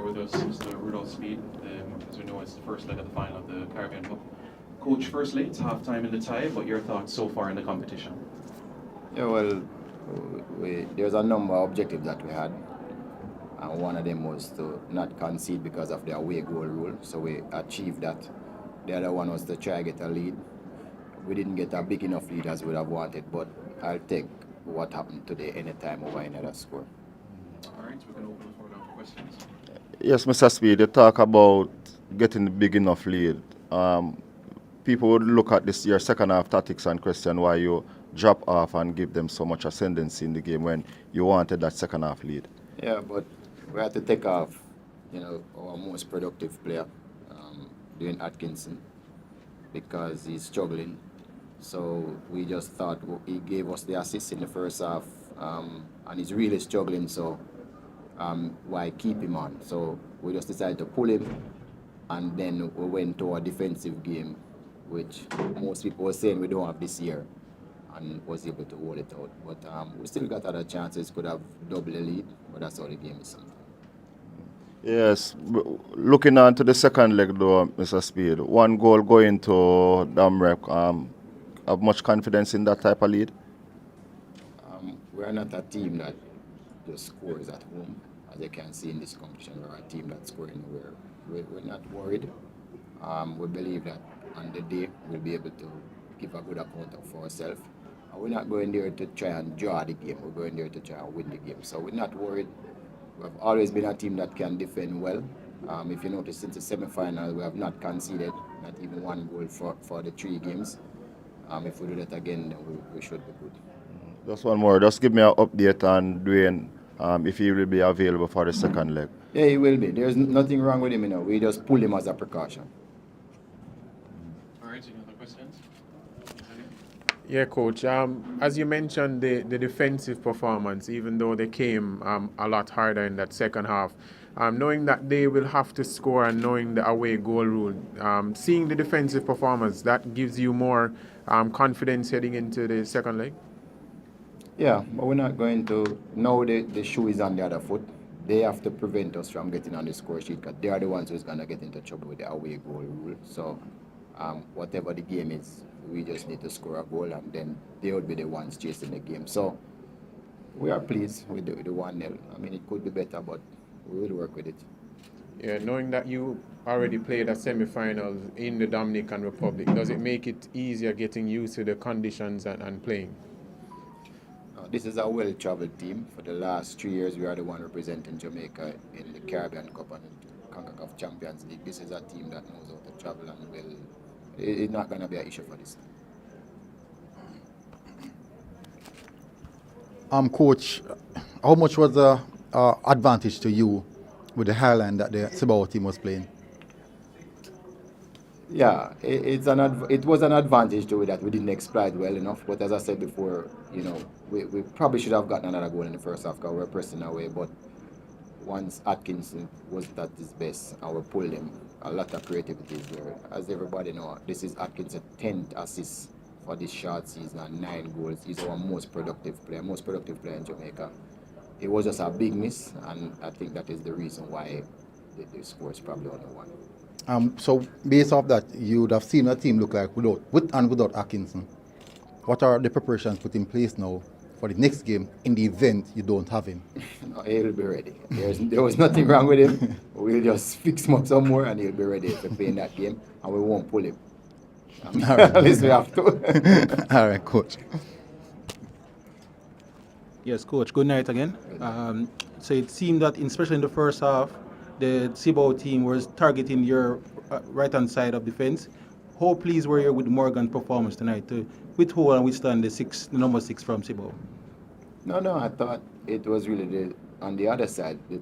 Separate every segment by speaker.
Speaker 1: with us, Mr. Rudolph Speid. As we know, it's the first leg of the final of the Caribbean Cup. Coach, firstly, it's half-time in the tie, but your thoughts so far in the competition?
Speaker 2: Yeah, well, there's a number of objectives that we had. And one of them was to not concede because of the away goal rule. So we achieved that. The other one was to try to get a lead. We didn't get a big enough lead as we would have wanted, but I'll take what happened today anytime over another score.
Speaker 1: All right, so we can open the floor now for questions.
Speaker 3: Yes, Mr. Speid, you talk about getting the big enough lead. People would look at this your second half tactics and question why you drop off and give them so much ascendancy in the game when you wanted that second half lead.
Speaker 2: Yeah, but we had to take off, our most productive player, Dwayne Atkinson, because he's struggling. So we just thought he gave us the assist in the first half, and he's really struggling. So why keep him on? So we just decided to pull him, and then we went to a defensive game, which most people were saying we don't have this year, and was able to hold it out. But we still got other chances, could have double the lead, but that's how the game is.
Speaker 3: Yes, looking on to the second leg though, Mr. Speid, one goal going to Damrek. Have much confidence in that type of lead?
Speaker 2: We're not a team that just scores at home. As you can see in this competition, we're a team that's scoring. We're not worried. We believe that on the day we'll be able to give a good account of ourselves. We're not going there to try and draw the game. We're going there to try and win the game. So we're not worried. We've always been a team that can defend well. If you notice, since the semi-final, we have not conceded, not even one goal for the 3 games. If we do that again, then we should be good.
Speaker 3: Just one more. Just give me an update on Dwayne, if he will be available for the second leg.
Speaker 2: Yeah, he will be. There's nothing wrong with him, We just pull him as a precaution.
Speaker 1: All right, any other questions?
Speaker 4: Yeah, Coach. As you mentioned, the defensive performance, even though they came a lot harder in that second half, knowing that they will have to score and knowing the away goal rule, seeing the defensive performance, that gives you more confidence heading into the second leg?
Speaker 2: Yeah, but we're not going to. Now the shoe is on the other foot. They have to prevent us from getting on the score sheet because they are the ones who's going to get into trouble with the away goal rule. So whatever the game is, we just need to score a goal and then they will be the ones chasing the game. So we are pleased with the 1-0. I mean, it could be better, but we will work with it.
Speaker 4: Yeah, knowing that you already played a semi-final in the Dominican Republic, does it make it easier getting used to the conditions and playing?
Speaker 2: This is a well-traveled team. For the last 3 years, we are the one representing Jamaica in the Caribbean Cup and Concacaf Champions League. This is a team that knows how to travel and it's not going to be an issue for this team.
Speaker 5: Coach, how much was the advantage to you with the highline that the Cibao team was playing?
Speaker 2: Yeah, it was an advantage to it that we didn't exploit well enough. But as I said before, we probably should have gotten another goal in the first half because we were pressing away. But once Atkinson was at his best and we pulled him, a lot of creativity is there. As everybody knows, this is Atkinson's 10th assist for this short season and 9 goals. He's our most productive player in Jamaica. It was just a big miss, and I think that is the reason why the score is probably only 1.
Speaker 5: So based off that, you would have seen a team look like with and without Atkinson. What are the preparations put in place now for the next game in the event you don't have him?
Speaker 2: No, he'll be ready. There was nothing wrong with him. We'll just fix him up some more and he'll be ready to play in that game, and we won't pull him. At least we have to.
Speaker 5: All right, Coach.
Speaker 6: Yes, Coach. Good night again. So it seemed that, especially in the first half, the Cibao team was targeting your right-hand side of defense. How pleased were you with Morgan's performance tonight to withhold and withstand the number 6 from Cibao?
Speaker 2: No, I thought it was really on the other side, the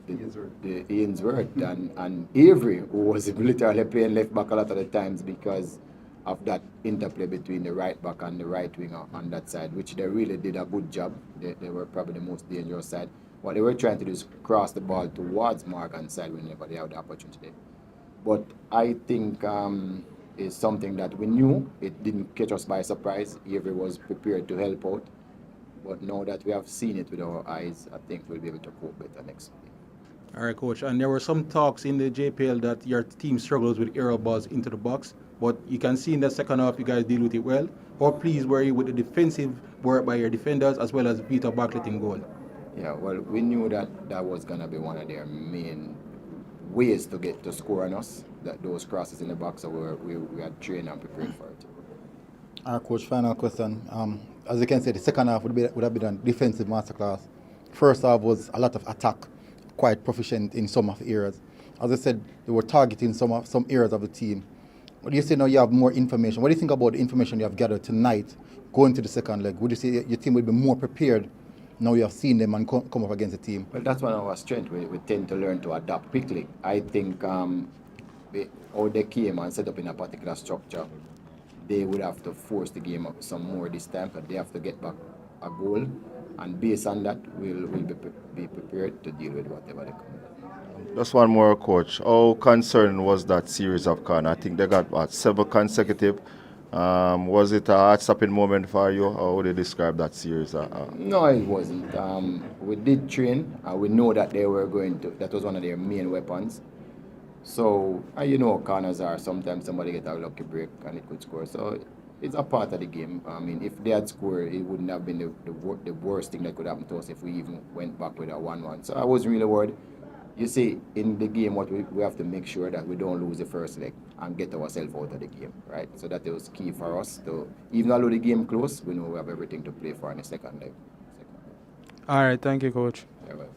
Speaker 2: Ian's word and Avery, who was literally playing left back a lot of the times because of that interplay between the right back and the right winger on that side, which they really did a good job. They were probably the most dangerous side. What they were trying to do is cross the ball towards Morgan's side whenever they had the opportunity. But I think it's something that we knew. It didn't catch us by surprise. Avery was prepared to help out. But now that we have seen it with our eyes, I think we'll be able to cope better next game.
Speaker 6: All right, coach. And there were some talks in the JPL that your team struggles with aerial balls into the box, but you can see in the second half you guys deal with it well. How pleased were you with the defensive work by your defenders as well as Peter Bartlett in goal?
Speaker 2: Yeah, well, we knew that that was going to be one of their main ways to get to score on us, that those crosses in the box, so we had trained and prepared for it.
Speaker 5: Our coach, final question. As you can see, the second half would have been a defensive masterclass. First half was a lot of attack, quite proficient in some of the areas. As I said, they were targeting some areas of the team. What do you say now you have more information? What do you think about the information you have gathered tonight going to the second leg? Would you say your team will be more prepared now you have seen them and come up against the team?
Speaker 2: Well, that's one of our strengths. We tend to learn to adapt quickly. I think how they came and set up in a particular structure, they would have to force the game up some more this time, but they have to get back a goal. And based on that, we'll be prepared to deal with whatever they come with.
Speaker 3: Just one more, coach. How concerned was that series of Khan? I think they got 7 consecutive. Was it a heart-stopping moment for you? How would you describe that series?
Speaker 2: No, it wasn't. We did train. We know that they were going to. That was one of their main weapons. So, you know, corners are sometimes somebody get a lucky break and it could score. So, it's a part of the game. I mean, if they had scored, it wouldn't have been the worst thing that could happen to us if we even went back with a 1-1. So, I wasn't really worried. You see, in the game, what we have to make sure that we don't lose the first leg and get ourselves out of the game, right? So that was key for us. To, even though the game close, we know we have everything to play for in the second leg.
Speaker 7: All right, thank you, coach.
Speaker 2: Yeah, well,